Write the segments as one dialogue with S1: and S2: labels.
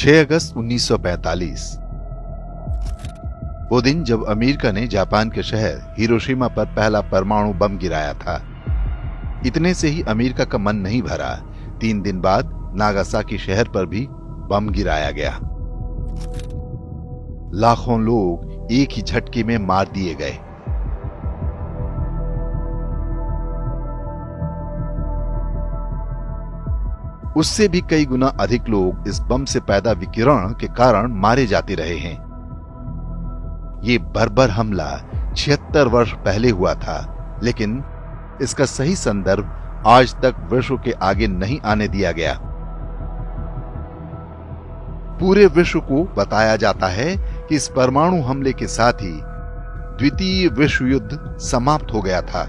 S1: 6 अगस्त 1945 वो दिन जब अमेरिका ने जापान के शहर हिरोशिमा पर पहला परमाणु बम गिराया था। इतने से ही अमेरिका का मन नहीं भरा। 3 दिन बाद नागासाकी शहर पर भी बम गिराया गया। लाखों लोग एक ही झटके में मार दिए गए। उससे भी कई गुना अधिक लोग इस बम से पैदा विकिरण के कारण मारे जाते रहे हैं। ये बर्बर हमला 76 वर्ष पहले हुआ था, लेकिन इसका सही संदर्भ आज तक विश्व के आगे नहीं आने दिया गया। पूरे विश्व को बताया जाता है कि इस परमाणु हमले के साथ ही द्वितीय विश्व युद्ध समाप्त हो गया था।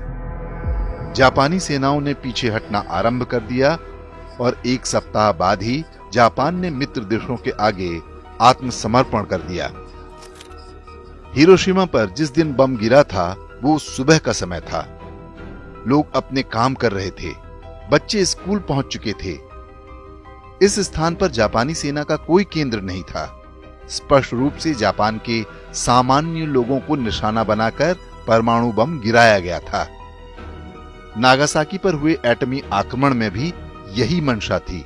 S1: जापानी सेनाओं ने पीछे हटना आरंभ कर दिया और 1 सप्ताह बाद ही जापान ने मित्र देशों के आगे आत्मसमर्पण कर दिया। हिरोशिमा पर जिस दिन बम गिरा था वो सुबह का समय था। लोग अपने काम कर रहे थे, बच्चे स्कूल पहुंच चुके थे। इस स्थान पर जापानी सेना का कोई केंद्र नहीं था। स्पष्ट रूप से जापान के सामान्य लोगों को निशाना बनाकर परमाणु बम गिराया गया था। नागासाकी पर हुए एटमी आक्रमण में भी यही मंशा थी।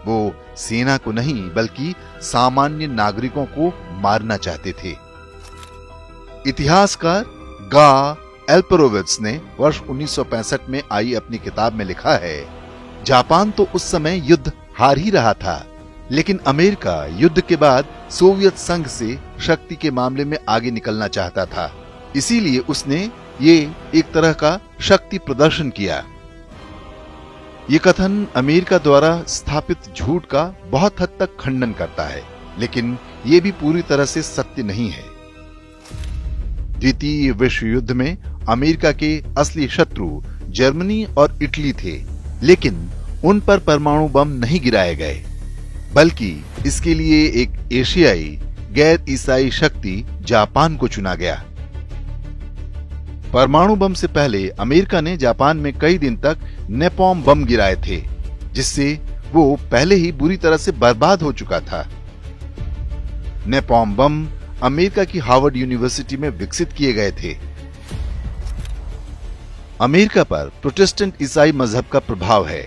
S1: वो सेना को नहीं बल्कि सामान्य नागरिकों को मारना चाहते थे। इतिहासकार गा एल्परोविट्स ने वर्ष 1965 में आई अपनी किताब में लिखा है, जापान तो उस समय युद्ध हार ही रहा था, लेकिन अमेरिका युद्ध के बाद सोवियत संघ से शक्ति के मामले में आगे निकलना चाहता था। इसीलिए उसने ये एक तरह का शक्ति प्रदर्शन किया। ये कथन अमेरिका द्वारा स्थापित झूठ का बहुत हद तक खंडन करता है, लेकिन ये भी पूरी तरह से सत्य नहीं है। द्वितीय विश्व युद्ध में अमेरिका के असली शत्रु जर्मनी और इटली थे, लेकिन उन पर परमाणु बम नहीं गिराए गए, बल्कि इसके लिए एक एशियाई गैर ईसाई शक्ति जापान को चुना गया। परमाणु बम से पहले अमेरिका ने जापान में कई दिन तक नेपॉम बम गिराए थे, जिससे वो पहले ही बुरी तरह से बर्बाद हो चुका था। नेपॉम बम अमेरिका की हार्वर्ड यूनिवर्सिटी में विकसित किए गए थे। अमेरिका पर प्रोटेस्टेंट ईसाई मजहब का प्रभाव है,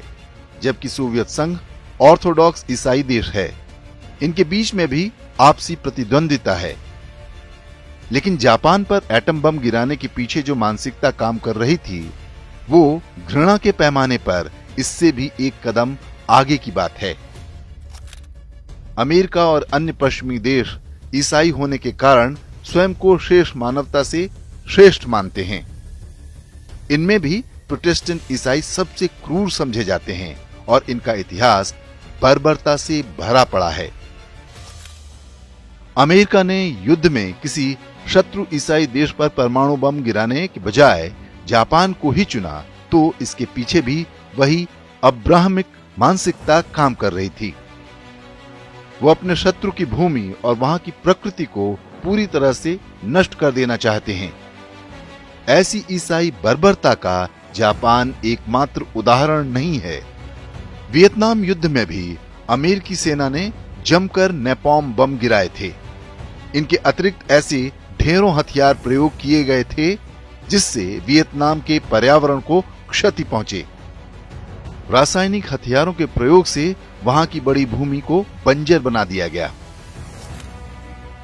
S1: जबकि सोवियत संघ ऑर्थोडॉक्स ईसाई देश है। इनके बीच में भी आपसी प्रतिद्वंदिता है। लेकिन जापान पर एटम बम गिराने के पीछे जो मानसिकता काम कर रही थी, वो घृणा के पैमाने पर इससे भी एक कदम आगे की बात है। अमेरिका और अन्य पश्चिमी देश ईसाई होने के कारण स्वयं को शेष मानवता से श्रेष्ठ मानते हैं। इनमें भी प्रोटेस्टेंट ईसाई सबसे क्रूर समझे जाते हैं और इनका इतिहास बर्बरता से भरा पड़ा है। अमेरिका ने युद्ध में किसी शत्रु ईसाई देश पर परमाणु बम गिराने के बजाय जापान को ही चुना, तो इसके पीछे भी वही अब्राहमिक मानसिकता काम कर रही थी। वो अपने शत्रु की भूमि और वहां की प्रकृति को पूरी तरह से नष्ट कर देना चाहते हैं। ऐसी ईसाई बर्बरता का जापान एकमात्र उदाहरण नहीं है। वियतनाम युद्ध में भी अमेरिकी सेना ने जमकर नेपॉम बम गिराए थे। इनके अतिरिक्त ऐसे ढेरों हथियार प्रयोग किए गए थे, जिससे वियतनाम के पर्यावरण को क्षति पहुंचे। रासायनिक हथियारों के प्रयोग से वहां की बड़ी भूमि को बंजर बना दिया गया।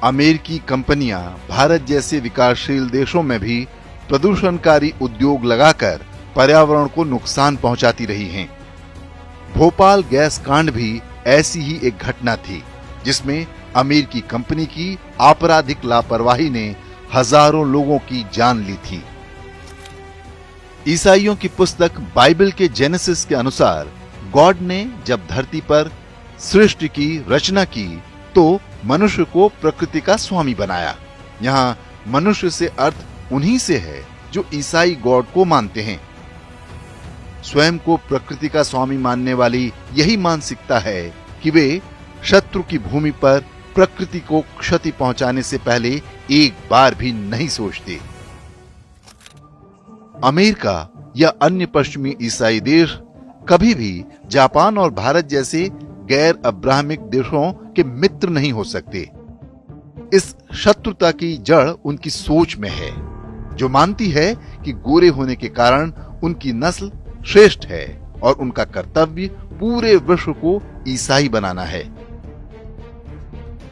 S1: अमेरिकी कंपनियां भारत जैसे विकासशील देशों में भी प्रदूषणकारी उद्योग लगाकर पर्यावरण को नुकसान पहुंचाती रही हैं। भोपाल गैस कांड भी ऐसी ही एक घटना थी, जिसमें अमेरिकी कंपनी की आपराधिक लापरवाही ने हजारों लोगों की जान ली थी। ईसाइयों की पुस्तक बाइबल के जेनेसिस के अनुसार गॉड ने जब धरती पर सृष्टि की रचना की, तो मनुष्य को प्रकृति का स्वामी बनाया। यहाँ मनुष्य से अर्थ उन्हीं से है जो ईसाई गॉड को मानते हैं। स्वयं को प्रकृति का स्वामी मानने वाली यही मानसिकता है कि वे शत्रु की भूमि पर प्रकृति को क्षति पहुंचाने से पहले एक बार भी नहीं सोचते। अमेरिका या अन्य पश्चिमी ईसाई देश कभी भी जापान और भारत जैसे गैर अब्राहमिक देशों के मित्र नहीं हो सकते। इस शत्रुता की जड़ उनकी सोच में है, जो मानती है कि गोरे होने के कारण उनकी नस्ल श्रेष्ठ है और उनका कर्तव्य पूरे विश्व को ईसाई बनाना है।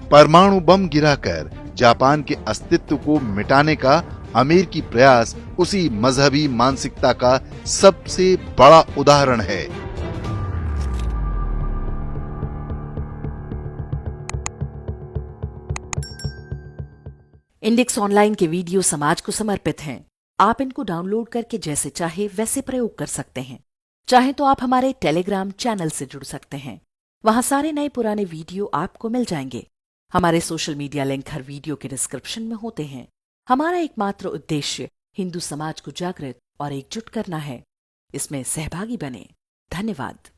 S1: परमाणु बम गिराकर जापान के अस्तित्व को मिटाने का अमेरिकी प्रयास उसी मजहबी मानसिकता का सबसे बड़ा उदाहरण है।
S2: इंडेक्स ऑनलाइन के वीडियो समाज को समर्पित हैं। आप इनको डाउनलोड करके जैसे चाहे वैसे प्रयोग कर सकते हैं। चाहे तो आप हमारे टेलीग्राम चैनल से जुड़ सकते हैं। वहां सारे नए पुराने वीडियो आपको मिल जाएंगे। हमारे सोशल मीडिया लिंक हर वीडियो के डिस्क्रिप्शन में होते हैं। हमारा एकमात्र उद्देश्य हिंदू समाज को जागृत और एकजुट करना है। इसमें सहभागी बने। धन्यवाद।